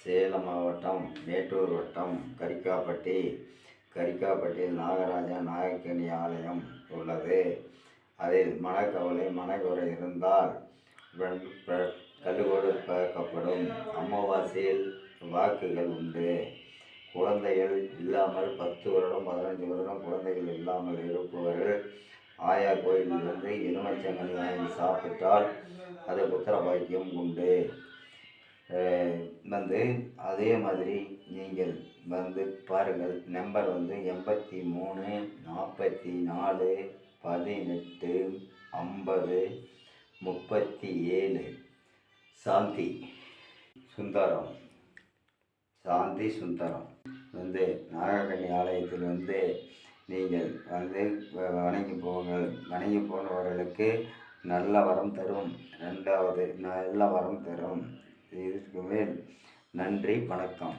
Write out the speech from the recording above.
சேலம் மாவட்டம் மேட்டூர் வட்டம் கரிக்காப்பட்டியில் நாகராஜா நாகக்கனி ஆலயம் உள்ளது. அதில் மனக்கவலை மனக்குறை இருந்தால் கல்லுகோடு பார்க்கப்படும். அமாவாசையில் வாக்குகள் உண்டு. குழந்தைகள் இல்லாமல் 10 வருடம் 15 வருடம் குழந்தைகள் இல்லாமல் இருப்பவர்கள் ஆயா கோயிலிருந்து எலுமிச்சங்கனி வாங்கி சாப்பிட்டால் அது புத்திர பாக்கியம் உண்டு. அதே மாதிரி நீங்கள் பாருங்கள். நம்பர் 83 44 18 50 37. சாந்தி சுந்தரம் நாகக்கன்னி ஆலயத்தில் நீங்கள் வணங்கி போங்கள். வணங்கி போனவர்களுக்கு நல்ல வரம் தரும். 2வது நல்ல வரம் தரும். இதுக்கு மேல் நன்றி, வணக்கம்.